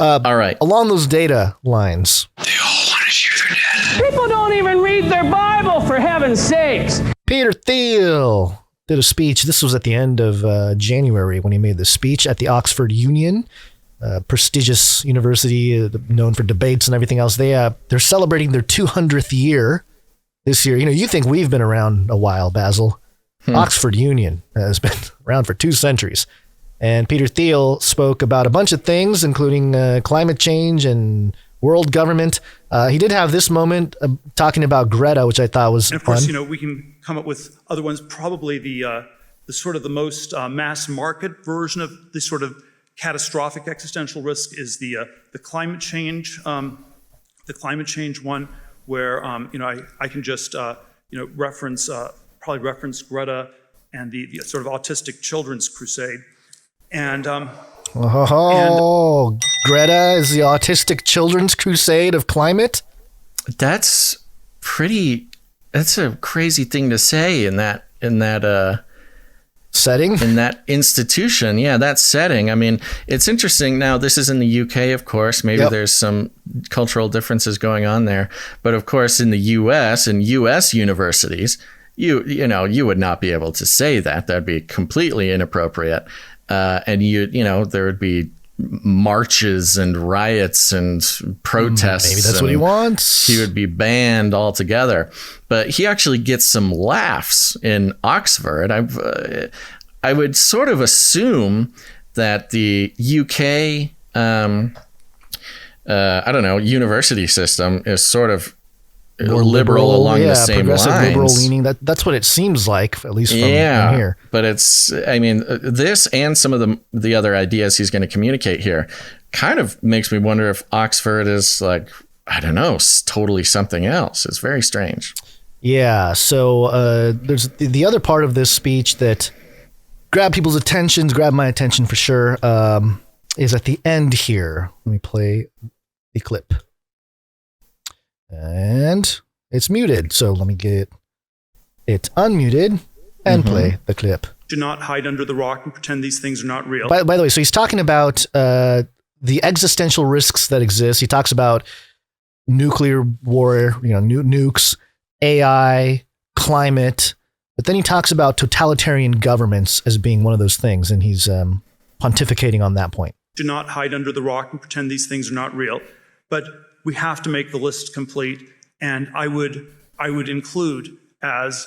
All right. Along those data lines. They all want to share their data. People don't even read their Bible, for heaven's sakes. Peter Thiel did a speech. This was at the end of January when he made this speech at the Oxford Union, prestigious university known for debates and everything else. They're celebrating their 200th year this year. You think we've been around a while, Basil. Oxford Union has been around for 2 centuries. And Peter Thiel spoke about a bunch of things, including climate change and world government. He did have this moment talking about Greta, which I thought was fun. And of course, fun. We can come up with other ones. Probably the sort of the most mass market version of this sort of catastrophic existential risk is the climate change one, where I can just reference Greta and the sort of autistic children's crusade. And Greta is the autistic children's crusade of climate. That's a crazy thing to say in that setting, in that institution. Yeah, that setting. I mean, it's interesting. Now, this is in the UK, of course. Maybe there's some cultural differences going on there. But of course, in the US and US universities, you would not be able to say that. That'd be completely inappropriate. And there would be marches and riots and protests. Maybe that's what he wants. He would be banned altogether. But he actually gets some laughs in Oxford. I would sort of assume that the UK, university system is sort of more liberal along the same lines. Liberal leaning. That's what it seems like, at least from here. But this and some of the other ideas he's going to communicate here kind of makes me wonder if Oxford is totally something else. It's very strange. Yeah. So there's the other part of this speech that grabbed people's attentions, grabbed my attention for sure, is at the end here. Let me play the clip. And it's muted, so let me get it unmuted and play the clip. Do not hide under the rock and pretend these things are not real. By the way, so he's talking about the existential risks that exist. He talks about nuclear war, nukes, AI, climate, but then he talks about totalitarian governments as being one of those things, and he's pontificating on that point. Do not hide under the rock and pretend these things are not real. But we have to make the list complete, and I would include as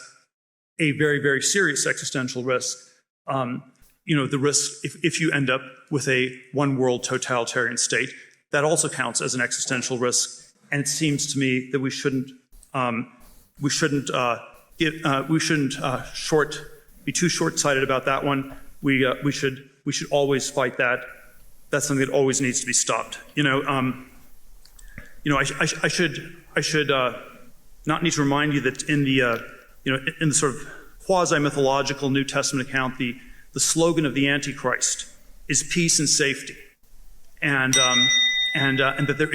a very, very serious existential risk, the risk if you end up with a one world totalitarian state. That also counts as an existential risk, and it seems to me that we shouldn't be too short-sighted about that one. We should always fight that. That's something that always needs to be stopped. I should not need to remind you that in the sort of quasi-mythological New Testament account, the slogan of the Antichrist is peace and safety, and that there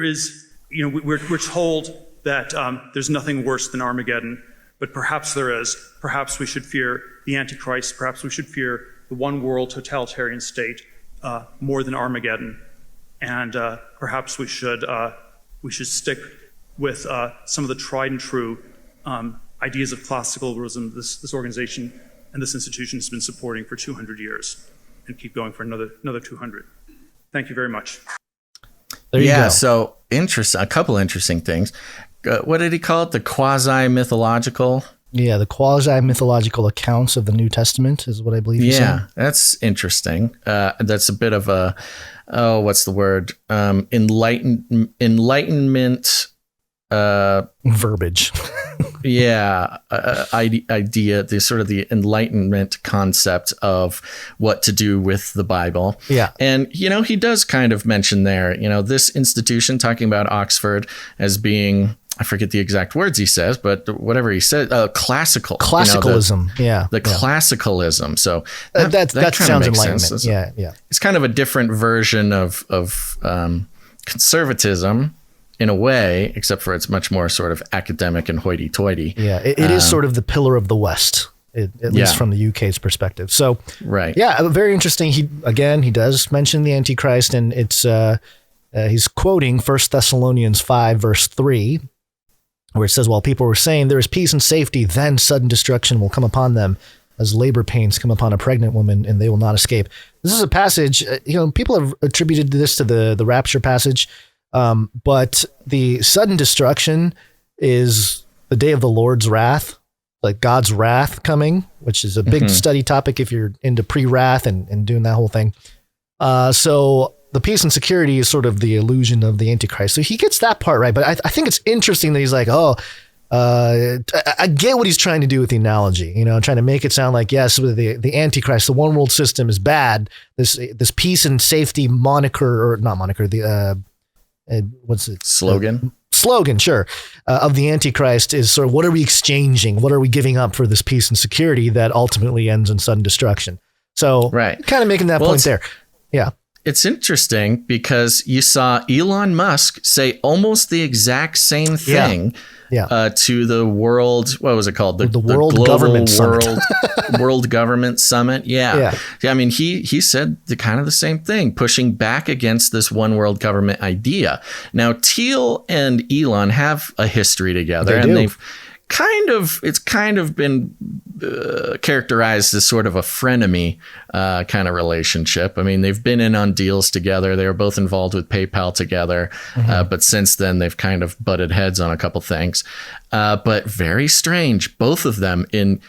is we're told that there's nothing worse than Armageddon, but perhaps there is. Perhaps we should fear the Antichrist. Perhaps we should fear the one world totalitarian state more than Armageddon. And perhaps we should stick with some of the tried and true ideas of classicalism this organization and this institution has been supporting for 200 years, and keep going for another 200. Thank you very much. There you go. So interesting. A couple interesting things. What did he call it? The quasi-mythological. Yeah, the quasi-mythological accounts of the New Testament is what I believe he said. Yeah, that's interesting. That's a bit of a, what's the word? Enlightenment. Verbiage. Yeah, idea, the sort of the Enlightenment concept of what to do with the Bible. Yeah. And, he does kind of mention there, this institution, talking about Oxford as being, I forget the exact words he says, but whatever he said, classical. Classicalism, classicalism. So that sounds Enlightenment. Sense. Yeah. It's kind of a different version of conservatism in a way, except for it's much more sort of academic and hoity-toity. Yeah, it is sort of the pillar of the West. at least from the UK's perspective. So, right. Yeah, very interesting. He does mention the Antichrist, and it's he's quoting 1 Thessalonians 5, verse 3, where it says, while people were saying there is peace and safety, then sudden destruction will come upon them as labor pains come upon a pregnant woman, and they will not escape. This is a passage, people have attributed this to the rapture passage, but the sudden destruction is the day of the Lord's wrath, like God's wrath coming, which is a big study topic if you're into pre-wrath and doing that whole thing. So the peace and security is sort of the illusion of the Antichrist. So he gets that part right. But I think it's interesting that he's like, I get what he's trying to do with the analogy, trying to make it sound like, yes, the Antichrist, the one world system is bad. This peace and safety moniker, or not moniker, what's it? Slogan, sure, of the Antichrist is sort of, what are we exchanging? What are we giving up for this peace and security that ultimately ends in sudden destruction? So kind of making that point there. Yeah. It's interesting because you saw Elon Musk say almost the exact same thing to the world. What was it called? The World Government Summit. World Government Summit. Yeah. I mean, he said kind of the same thing, pushing back against this one world government idea. Now, Thiel and Elon have a history together, they've kind of been characterized as sort of a frenemy kind of relationship. I mean, they've been in on deals together. They were both involved with PayPal together. But since then, they've kind of butted heads on a couple things. But very strange, both of them in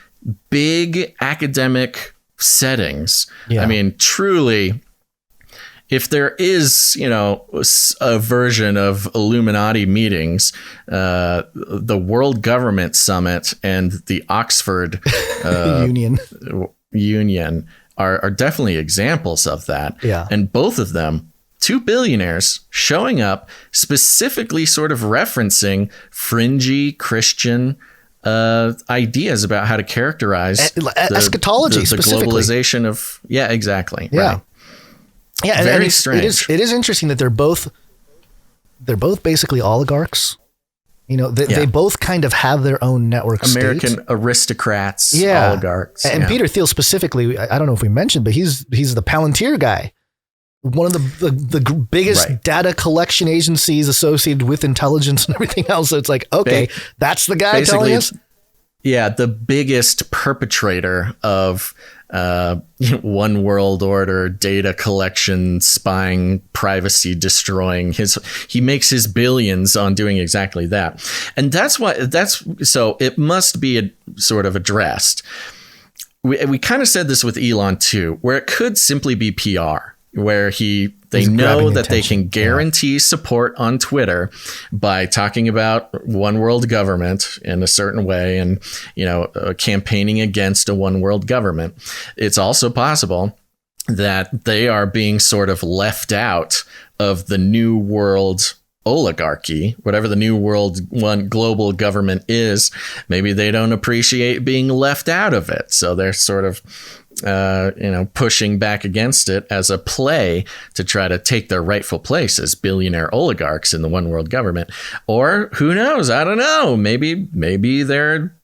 big academic settings. Yeah. I mean, truly, if there is, a version of Illuminati meetings, the World Government Summit and the Oxford Union are definitely examples of that. Yeah. And both of them, two billionaires showing up, specifically sort of referencing fringy Christian ideas about how to characterize eschatology, the globalization of. Yeah, exactly. Yeah. Right. Yeah, very strange. It is interesting that they're both basically oligarchs. They both kind of have their own network American state. Aristocrats, oligarchs. And Peter Thiel specifically, I don't know if we mentioned, but he's the Palantir guy, one of the biggest data collection agencies associated with intelligence and everything else. So it's like, okay, that's the guy telling us. Yeah, the biggest perpetrator of one world order, data collection, spying, privacy destroying. He makes his billions on doing exactly that. And so it must be sort of addressed. We kind of said this with Elon too, where it could simply be PR, where they know that they can guarantee support on Twitter by talking about one world government in a certain way and, campaigning against a one world government. It's also possible that they are being sort of left out of the new world oligarchy, whatever the new world one global government is. Maybe they don't appreciate being left out of it. So they're sort of pushing back against it as a play to try to take their rightful place as billionaire oligarchs in the one world government. Or who knows? I don't know. Maybe they're,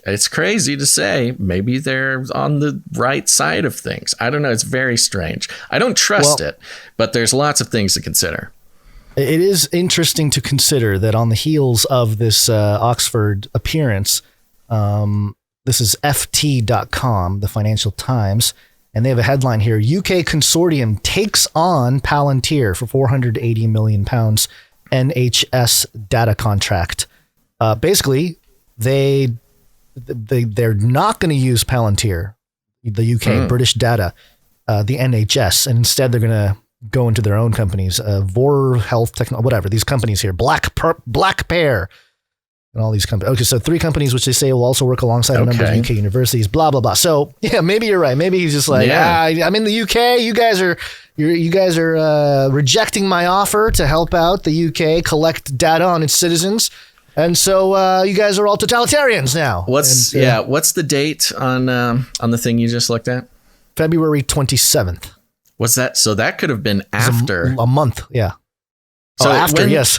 it's crazy to say, maybe they're on the right side of things. I don't know. It's very strange. I don't trust it, but there's lots of things to consider. It is interesting to consider that on the heels of this Oxford appearance, this is FT.com, the Financial Times, and they have a headline here: UK consortium takes on Palantir for £480 million NHS data contract. Basically, they're not going to use Palantir, the UK, British data, the NHS, and instead they're going to go into their own companies, Vor Health Technology, whatever, these companies here, Black Pear, and all these companies. Okay, so 3 companies which they say will also work alongside a number of UK universities, blah, blah, blah. So yeah, maybe you're right. Maybe he's just like, I'm in the UK. You guys are rejecting my offer to help out the UK collect data on its citizens. And so you guys are all totalitarians now. What's the date on the thing you just looked at? February 27th. Was that? So that could have been after a month. Yeah. So yes.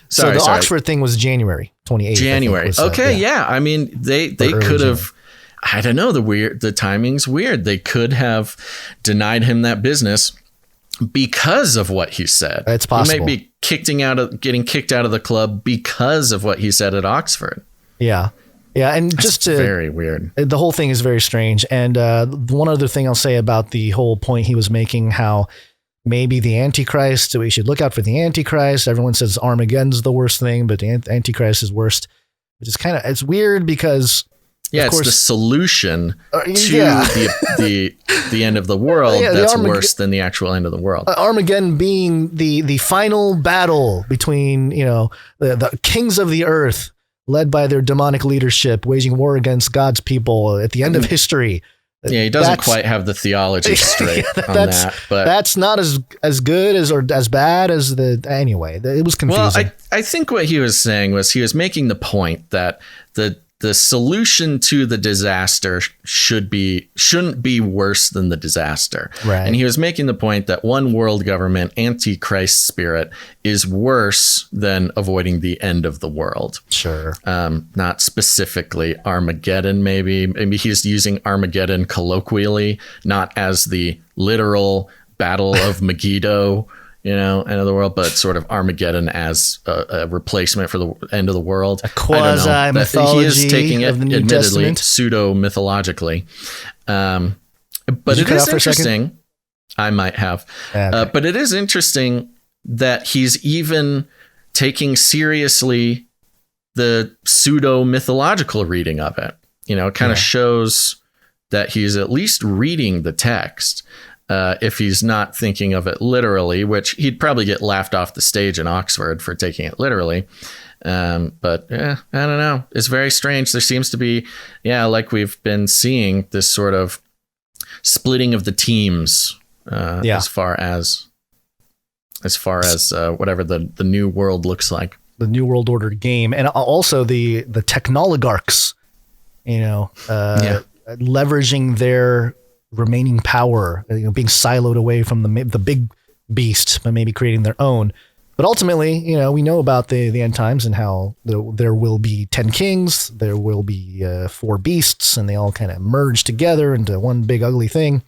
So the Oxford thing was January 28th. January. I mean, they could have. I don't know. The timing's weird. They could have denied him that business because of what he said. It's possible. He might be getting kicked out of the club because of what he said at Oxford. Yeah. Yeah. And just very weird. The whole thing is very strange. And one other thing I'll say about the whole point he was making, how maybe the Antichrist, we should look out for the Antichrist. Everyone says Armageddon's the worst thing, but the Antichrist is worst. It's weird because it's the solution to the end of the world that's worse than the actual end of the world. Armageddon being the final battle between, the kings of the earth led by their demonic leadership, waging war against God's people at the end of history. Yeah, he doesn't quite have the theology straight on that, but that's not as good or as bad as anyway. It was confusing. Well, I think what he was saying was he was making the point that the solution to the disaster shouldn't be worse than the disaster. Right. And he was making the point that one world government, Antichrist spirit, is worse than avoiding the end of the world. Sure. Not specifically Armageddon, maybe. Maybe he's using Armageddon colloquially, not as the literal Battle of Megiddo, end of the world, but sort of Armageddon as a replacement for the end of the world. A quasi mythology. He is taking it, of the New admittedly, Testament. pseudo mythologically. But it is interesting. I might have. Okay. But it is interesting that he's even taking seriously the pseudo mythological reading of it. It kind of shows that he's at least reading the text. If he's not thinking of it literally, which he'd probably get laughed off the stage in Oxford for taking it literally. But I don't know. It's very strange. There seems to be, like we've been seeing, this sort of splitting of the teams as far as whatever the new world looks like. The New World Order game. And also the technologarchs, leveraging their remaining power, being siloed away from the big beast, but maybe creating their own. But ultimately, we know about the end times and how there will be 10 kings, there will be 4 beasts, and they all kind of merge together into one big ugly thing.